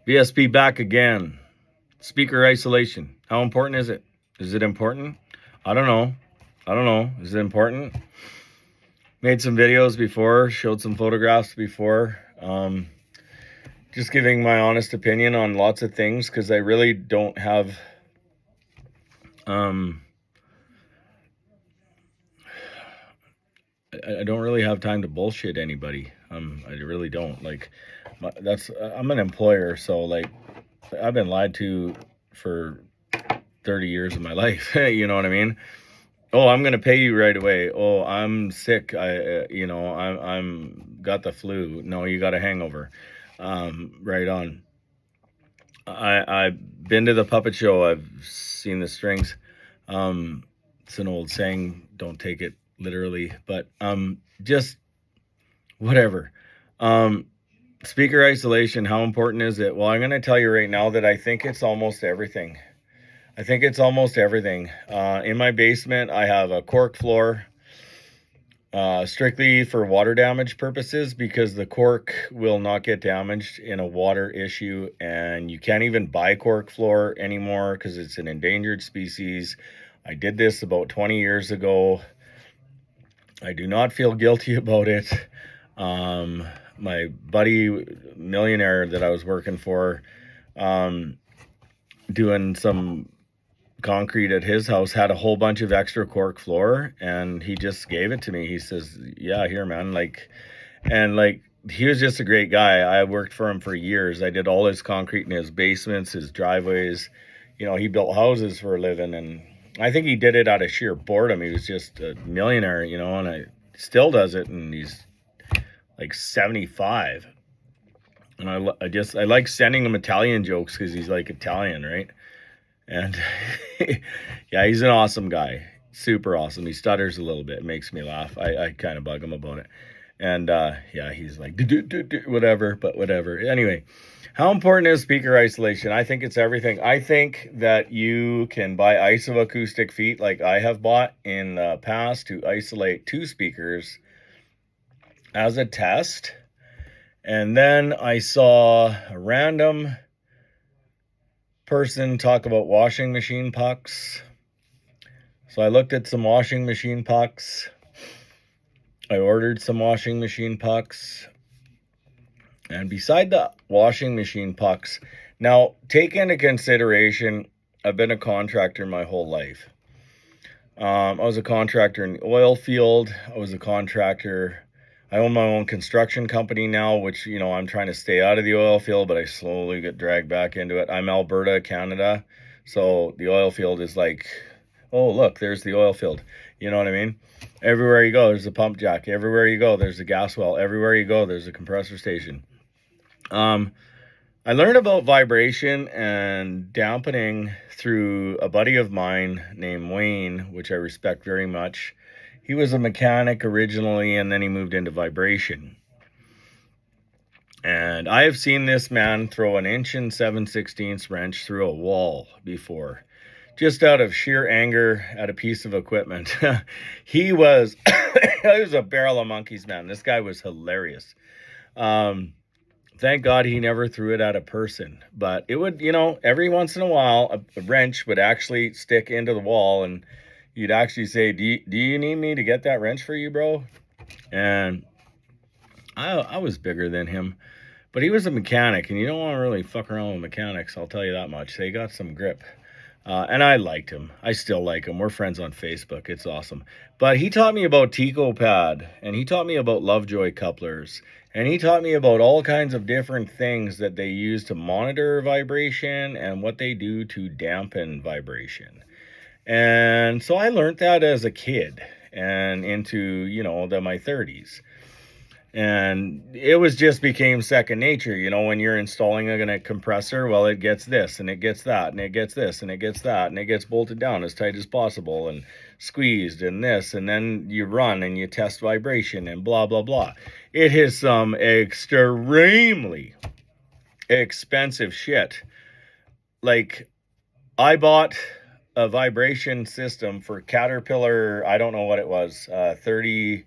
VSP back again. Speaker isolation. How important is it? Is it important? I don't know. Is it important? Made some videos before, showed some photographs before. Just giving my honest opinion on lots of things because I really don't have I don't really have time to bullshit anybody. I really don't. Like, I'm an employer, so like, I've been lied to for 30 years of my life. You know what I mean? Oh, I'm gonna pay you right away. Oh, I'm sick. I'm got the flu. No, you got a hangover. Right on. I've been to the puppet show. I've seen the strings. It's an old saying. Don't take it literally, but just whatever. Speaker isolation. How important is it? Well, I'm gonna tell you right now that I think it's almost everything. I think it's almost everything. In my basement, I have a cork floor, strictly for water damage purposes because the cork will not get damaged in a water issue, and you can't even buy cork floor anymore because it's an endangered species. I did this about 20 years ago. I do not feel guilty about it. My buddy, millionaire that I was working for, doing some concrete at his house, had a whole bunch of extra cork floor, and he just gave it to me. He says, yeah, here, man. Like, he was just a great guy. I worked for him for years. I did all his concrete in his basements, his driveways. He built houses for a living, and I think he did it out of sheer boredom. He was just a millionaire, and I still does it, and he's like 75. And I like sending him Italian jokes because he's like Italian, right? And yeah, he's an awesome guy. Super awesome. He stutters a little bit. It makes me laugh. I kind of bug him about it. And yeah, he's like, whatever, but whatever. Anyway, how important is speaker isolation? I think it's everything. I think that you can buy isoacoustic feet like I have bought in the past to isolate 2 speakers as a test. And then I saw a random person talk about washing machine pucks. So I looked at some washing machine pucks. I ordered some washing machine pucks. And beside the washing machine pucks, now take into consideration, I've been a contractor my whole life. I was a contractor in the oil field. I was a contractor. I own my own construction company now, which, I'm trying to stay out of the oil field, but I slowly get dragged back into it. I'm Alberta, Canada. So the oil field is like, oh, look, there's the oil field. You know what I mean? Everywhere you go, there's a pump jack. Everywhere you go, there's a gas well. Everywhere you go, there's a compressor station. I learned about vibration and dampening through a buddy of mine named Wayne, which I respect very much. He was a mechanic originally, and then he moved into vibration. And I have seen this man throw an 1 7/16 wrench through a wall before, just out of sheer anger at a piece of equipment. He was a barrel of monkeys, man. This guy was hilarious. Thank God he never threw it at a person. But it would, every once in a while, a wrench would actually stick into the wall, and you'd actually say, do you need me to get that wrench for you, bro? And I was bigger than him. But he was a mechanic, and you don't want to really fuck around with mechanics, I'll tell you that much. They got some grip. And I liked him. I still like him. We're friends on Facebook. It's awesome. But he taught me about TecoPad, and he taught me about Lovejoy couplers, and he taught me about all kinds of different things that they use to monitor vibration and what they do to dampen vibration. And so I learned that as a kid and into, my 30s. And it just became second nature. When you're installing a compressor, well, it gets this and it gets that and it gets this and it gets that and it gets bolted down as tight as possible and squeezed and this, and then you run and you test vibration and blah, blah, blah. It is some extremely expensive shit. Like, I bought a vibration system for Caterpillar, I don't know what it was, 30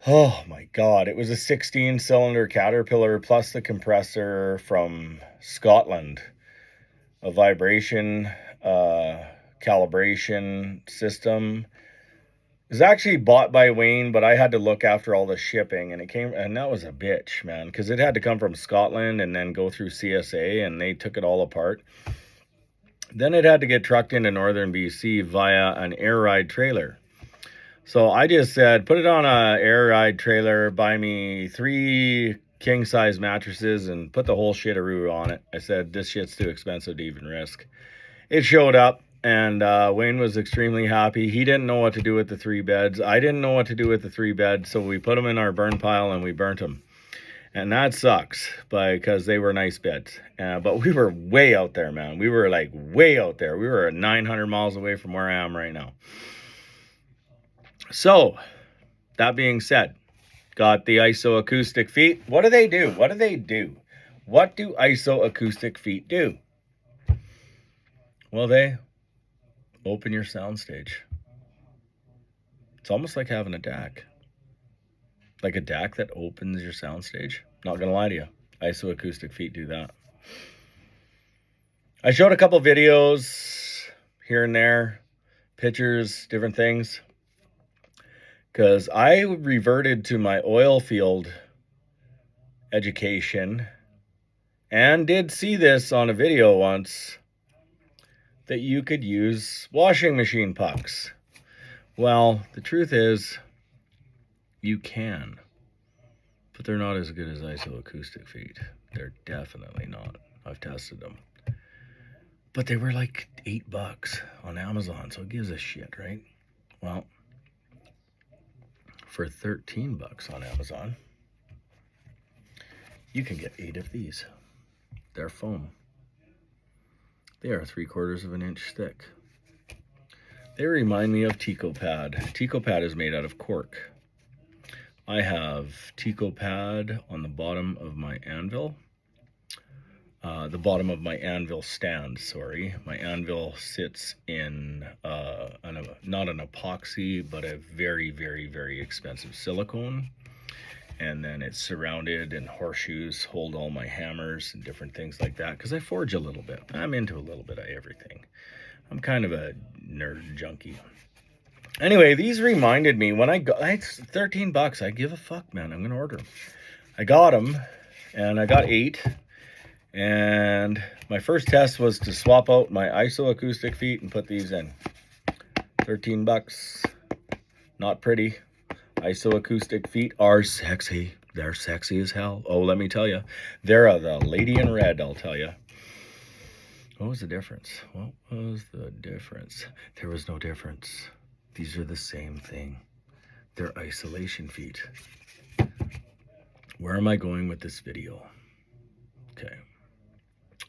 Oh my God. It was a 16-cylinder Caterpillar plus the compressor from Scotland, a vibration calibration system. It was actually bought by Wayne, but I had to look after all the shipping, and that was a bitch, man, because it had to come from Scotland and then go through CSA, and they took it all apart. Then it had to get trucked into northern BC via an air ride trailer. So I just said, put it on a air ride trailer, buy me 3 king size mattresses, and put the whole shitaroo on it. I said, this shit's too expensive to even risk. It showed up, and Wayne was extremely happy. He didn't know what to do with the 3 beds. I didn't know what to do with the 3 beds, so we put them in our burn pile and we burnt them. And that sucks because they were nice beds. But we were way out there, man. We were like way out there. We were 900 miles away from where I am right now. So, that being said, got the isoacoustic feet. What do they do? What do they do? What do isoacoustic feet do? Well, they open your soundstage. It's almost like having a DAC. Like a DAC that opens your soundstage. Not gonna lie to you. Isoacoustic feet do that. I showed a couple videos here and there, pictures, different things. Because I reverted to my oil field education and did see this on a video once, that you could use washing machine pucks. Well, the truth is, you can, but they're not as good as isoacoustic feet. They're definitely not. I've tested them. But they were like $8 on Amazon, so it gives a shit, right? Well, for $13 on Amazon, you can get 8 of these. They're foam. They are 3/4 of an inch thick. They remind me of Teco-Pad. Teco-Pad is made out of cork. I have Teco-Pad on the bottom of my anvil. The bottom of my anvil stand, sorry. My anvil sits in not an epoxy, but a very, very, very expensive silicone. And then it's surrounded, and horseshoes hold all my hammers and different things like that, because I forge a little bit. I'm into a little bit of everything. I'm kind of a nerd junkie. Anyway, these reminded me when it's $13. I give a fuck, man. I'm going to order them. I got them, and I got 8. And my first test was to swap out my isoacoustic feet and put these in. $13. Not pretty. Isoacoustic feet are sexy. They're sexy as hell. Oh, let me tell you. They're the lady in red, I'll tell you. What was the difference? What was the difference? There was no difference. These are the same thing. They're isolation feet. Where am I going with this video? Okay.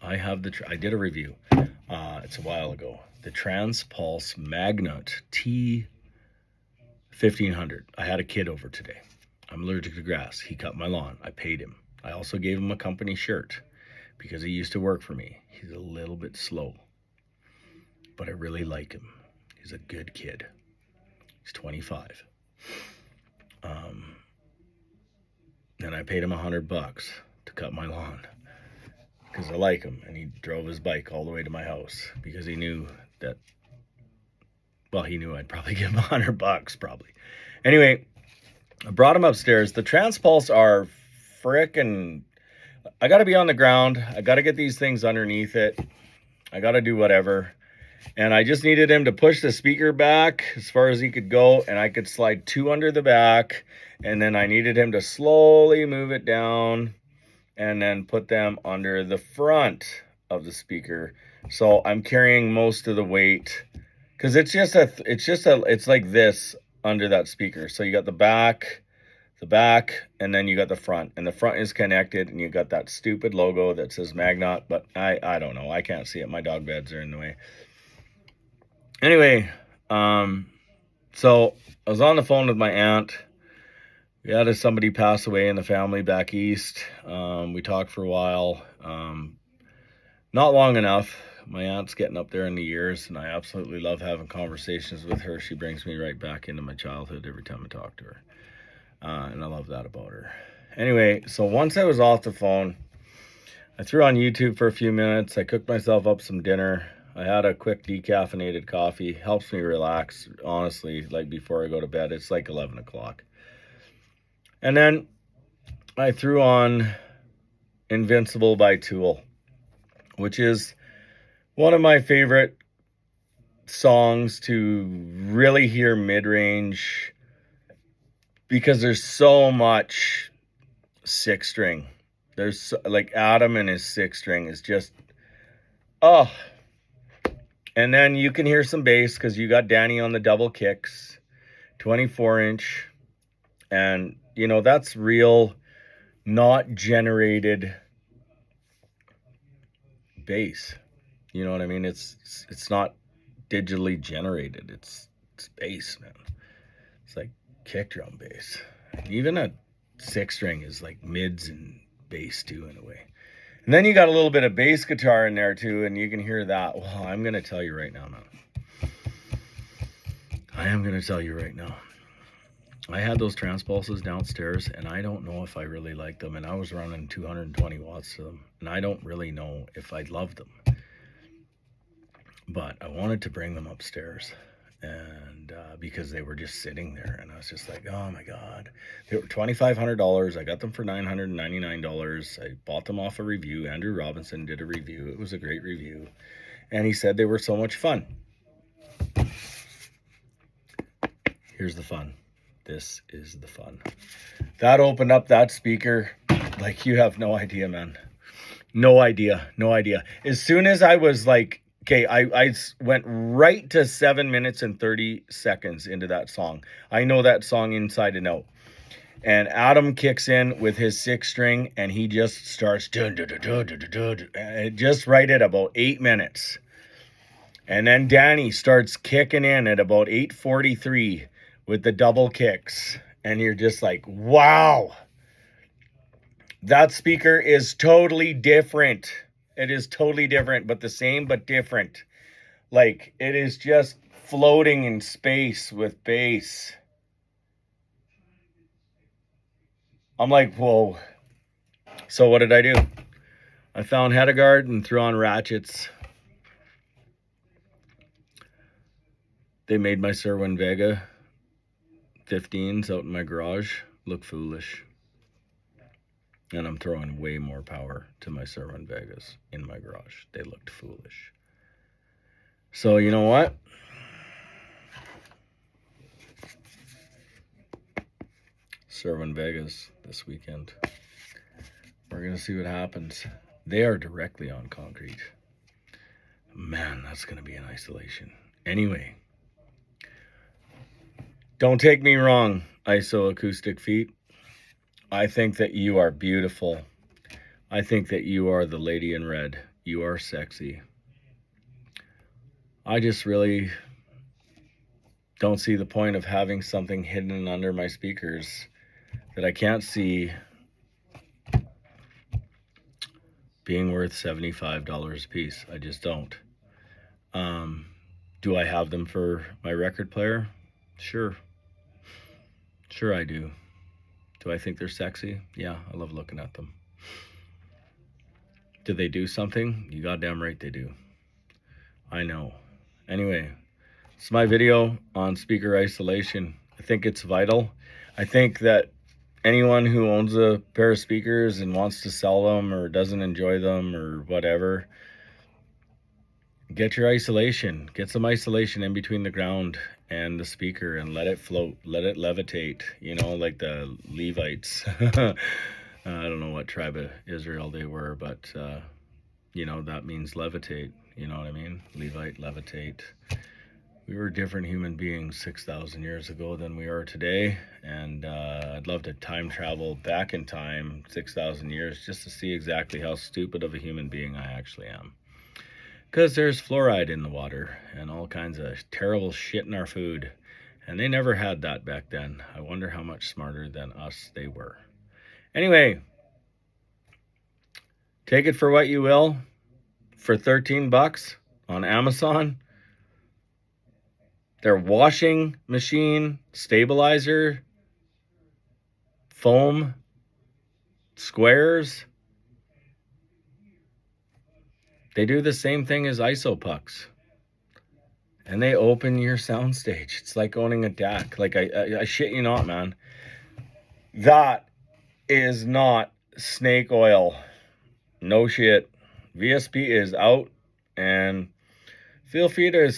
I have I did a review. It's a while ago. The Transpulse Magnet T1500. I had a kid over today. I'm allergic to grass. He cut my lawn. I paid him. I also gave him a company shirt because he used to work for me. He's a little bit slow, but I really like him. He's a good kid. He's 25. And I paid him $100 to cut my lawn because I like him. And he drove his bike all the way to my house because he knew that, well, he knew I'd probably give him $100 probably. Anyway, I brought him upstairs. The Transpulse are frickin', I got to be on the ground. I got to get these things underneath it. I got to do whatever. And I just needed him to push the speaker back as far as he could go, and I could slide 2 under the back. And then I needed him to slowly move it down and then put them under the front of the speaker. So I'm carrying most of the weight because it's like this under that speaker. So you got the back, and then you got the front, and the front is connected, and you got that stupid logo that says Magnet, but I don't know. I can't see it. My dog beds are in the way. Anyway, so I was on the phone with my aunt. We had somebody pass away in the family back east. We talked for a while. Not long enough. My aunt's getting up there in the years, and I absolutely love having conversations with her. She brings me right back into my childhood every time I talk to her. And I love that about her. Anyway, so once I was off the phone, I threw on YouTube for a few minutes. I cooked myself up some dinner. I had a quick decaffeinated coffee. Helps me relax, honestly, like before I go to bed. It's like 11 o'clock. And then I threw on Invincible by Tool, which is one of my favorite songs to really hear mid-range, because there's so much six string. There's like Adam and his six string is just, oh. And then you can hear some bass because you got Danny on the double kicks, 24-inch. And, you know, that's real, not generated bass. You know what I mean? It's not digitally generated. It's bass, man. It's like kick drum bass. Even a six string is like mids and bass too, in a way. And then you got a little bit of bass guitar in there too, and you can hear that. Well, I'm going to tell you right now, man. I am going to tell you right now. I had those Transpulses downstairs, and I don't know if I really like them, and I was running 220 watts to them, and I don't really know if I love them. But I wanted to bring them upstairs, and because they were just sitting there, and I was just like, oh my God. They were $2,500. I got them for $999. I bought them off a review. Andrew Robinson did a review. It was a great review, and he said they were so much fun. Here's the fun. This is the fun. That opened up that speaker like you have no idea, man. No idea. As soon as I was like, okay, I went right to 7 minutes and 30 seconds into that song. I know that song inside and out. And Adam kicks in with his six string, and he just starts just right at about 8 minutes. And then Danny starts kicking in at about 8:43 with the double kicks. And you're just like, wow. That speaker is totally different. It is totally different, but the same, but different. Like, it is just floating in space with bass. I'm like, whoa. So what did I do? I found Hedegaard and threw on ratchets. They made my Cerwin Vega 15s out in my garage look foolish. And I'm throwing way more power to my Cerwin Vegas in my garage. They looked foolish. So you know what? Cerwin Vegas this weekend. We're going to see what happens. They are directly on concrete. Man, that's going to be an isolation. Anyway, don't take me wrong, ISO Acoustic Feet. I think that you are beautiful. I think that you are the lady in red. You are sexy. I just really don't see the point of having something hidden under my speakers that I can't see being worth $75 a piece. I just don't. Do I have them for my record player? Sure I do. Do I think they're sexy? Yeah, I love looking at them. Do they do something? You goddamn right they do. I know. Anyway, it's my video on speaker isolation. I think it's vital. I think that anyone who owns a pair of speakers and wants to sell them or doesn't enjoy them or whatever, get your isolation. Get some isolation in between the ground and the speaker and let it float. Let it levitate, you know, like the Levites. I don't know what tribe of Israel they were, but, you know, that means levitate. You know what I mean? Levite, levitate. We were different human beings 6,000 years ago than we are today. And I'd love to time travel back in time 6,000 years just to see exactly how stupid of a human being I actually am. Because there's fluoride in the water and all kinds of terrible shit in our food. And they never had that back then. I wonder how much smarter than us they were. Anyway, take it for what you will. For $13 on Amazon, their washing machine stabilizer foam squares, they do the same thing as ISO pucks. And they open your soundstage. It's like owning a DAC. Like, I shit you not, man. That is not snake oil. No shit. VSP is out, and feel free to